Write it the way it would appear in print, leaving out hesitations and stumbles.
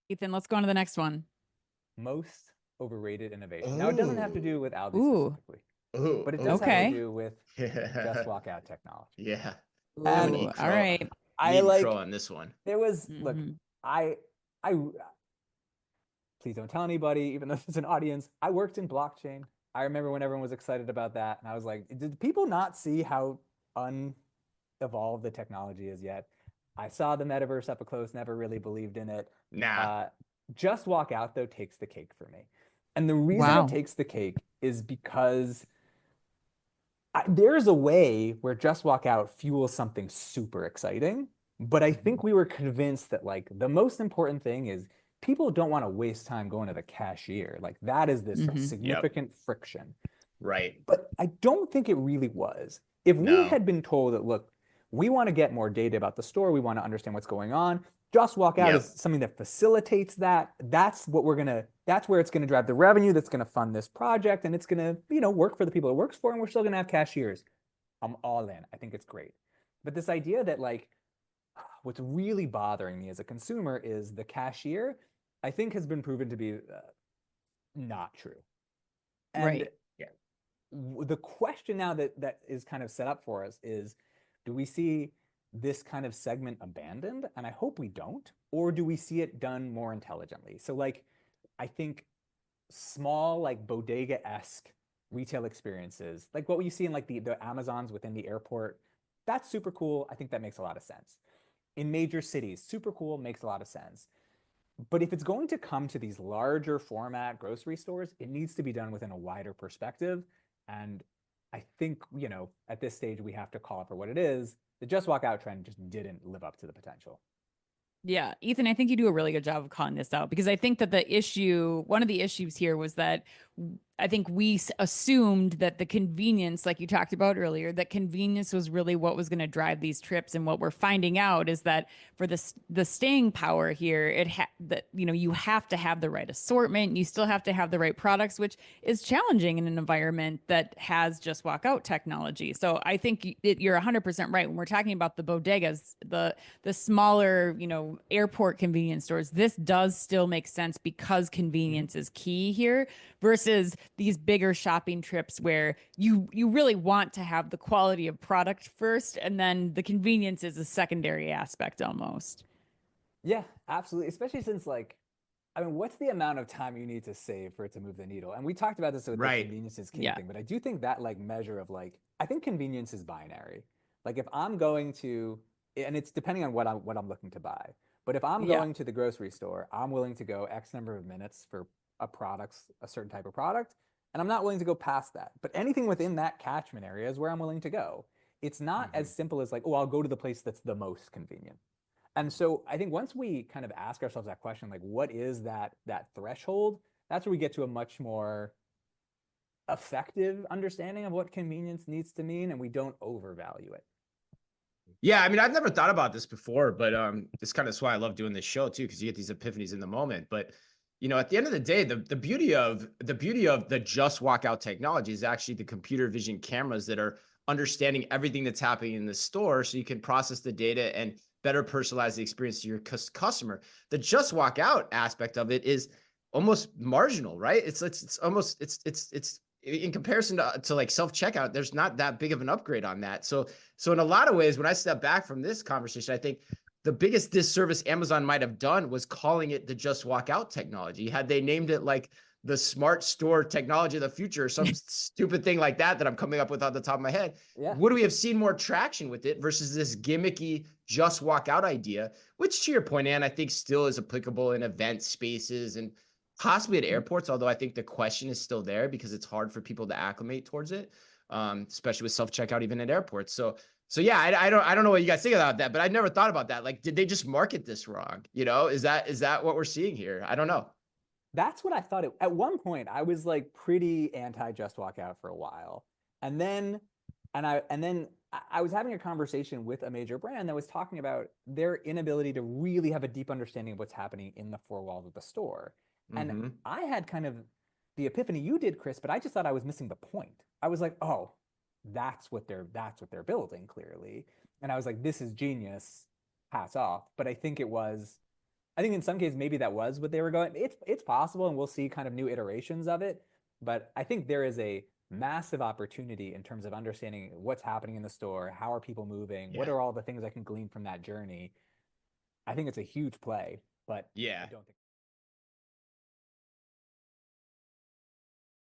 Ethan, let's go on to the next one. Most overrated innovation. Now, it doesn't have to Oh, do with Aldi Ooh, specifically, oh, but it does have to okay. do with just yeah, walk out technology. yeah. I'm gonna And Ooh, eat all crow. right. I'm I eating crow like on this one. there was look, Hmm. I I please don't tell anybody, even though there's an audience. I worked in blockchain. I remember when everyone was excited about that, and I was like, did people not see how unevolved the technology is yet? I saw the metaverse up close, never really believed in it. Nah. Uh, just walk out though takes the cake for me. And the reason it Wow. takes the cake is because there's a way where Just Walk Out fuels something super exciting, but I think we were convinced that like the most important thing is people don't want to waste time going to the cashier. Like that is this Hmm. Yep. significant friction. Right. But I don't think it really was. If we No. had been told that, look, we want to get more data about the store, we want to understand what's going on, Just Walk Out is Yep. something that facilitates that. That's where it's gonna drive the revenue that's gonna fund this project and it's gonna, work for the people it works for, and we're still gonna have cashiers. I'm all in. I think it's great. But this idea that like what's really bothering me as a consumer is the cashier, I think has been proven to be not true. And Right. Yeah. the question now that is kind of set up for us is, do we see this kind of segment abandoned? And I hope we don't. Or do we see it done more intelligently? So like, I think small, like bodega-esque retail experiences, like what you see in like the Amazons within the airport, that's super cool. I think that makes a lot of sense. In major cities, super cool, makes a lot of sense. But if it's going to come to these larger format grocery stores, it needs to be done within a wider perspective. And I think, at this stage, we have to call it for what it is. The Just Walk Out trend just didn't live up to the potential. Yeah, Ethan, I think you do a really good job of calling this out because I think that one of the issues here was that I think we assumed that the convenience, like you talked about earlier, that convenience was really what was going to drive these trips. And what we're finding out is that for the staying power here, that you have to have the right assortment, you still have to have the right products, which is challenging in an environment that has just walk out technology. So I think you're 100% right when we're talking about the bodegas, the smaller, airport convenience stores. This does still make sense because Mm-hmm. convenience is key here versus these bigger shopping trips where you really want to have the quality of product first and then the convenience is a secondary aspect almost. Yeah, absolutely. Especially since, like, I mean, what's the amount of time you need to save for it to move the needle? And we talked about this with the Right. convenience is king Yeah. thing, but I do think that like measure of like, I think convenience is binary. Like if I'm going to, and it's depending on what I'm looking to buy. But if I'm Yeah. going to the grocery store, I'm willing to go X number of minutes for a certain type of product, and I'm not willing to go past that. But anything within that catchment area is where I'm willing to go. It's not as Hmm. simple as like, oh, I'll go to the place that's the most convenient. And so I think once we kind of ask ourselves that question, like what is that threshold, that's where we get to a much more effective understanding of what convenience needs to mean, and we don't overvalue it. Yeah, I mean, I've never thought about this before, but it's kind of why I love doing this show too, because you get these epiphanies in the moment. But at the end of the day, the beauty of the just walk out technology is actually the computer vision cameras that are understanding everything that's happening in the store, so you can process the data and better personalize the experience to your customer. The just walk out aspect of it is almost marginal, right? It's almost it's in comparison to like self checkout. There's not that big of an upgrade on that. So in a lot of ways, when I step back from this conversation, I think the biggest disservice Amazon might have done was calling it the just walk out technology. Had they named it like the smart store technology of the future or some stupid thing like that I'm coming up with on the top of my head, Yeah. would we have seen more traction with it versus this gimmicky just walk out idea, which to your point, Ann, I think still is applicable in event spaces and possibly at airports, although I think the question is still there because it's hard for people to acclimate towards it, especially with self-checkout even at airports. So yeah, I don't know what you guys think about that, but I never thought about that. Like, did they just market this wrong? Is that what we're seeing here? I don't know. That's what I thought. At one point, I was like pretty anti Just Walk Out for a while, and then, I was having a conversation with a major brand that was talking about their inability to really have a deep understanding of what's happening in the four walls of the store, and Mm-hmm. I had kind of the epiphany you did, Chris, but I just thought I was missing the point. I was like, oh, that's what they're building clearly, and I was like, this is genius, hats off. But I think it was I think in some cases maybe that was what they were going. It's possible, and we'll see kind of new iterations of it. But I think there is a massive opportunity in terms of understanding what's happening in the store, how are people moving, what are all the things I can glean from that journey. I think it's a huge play, but I Yeah. don't think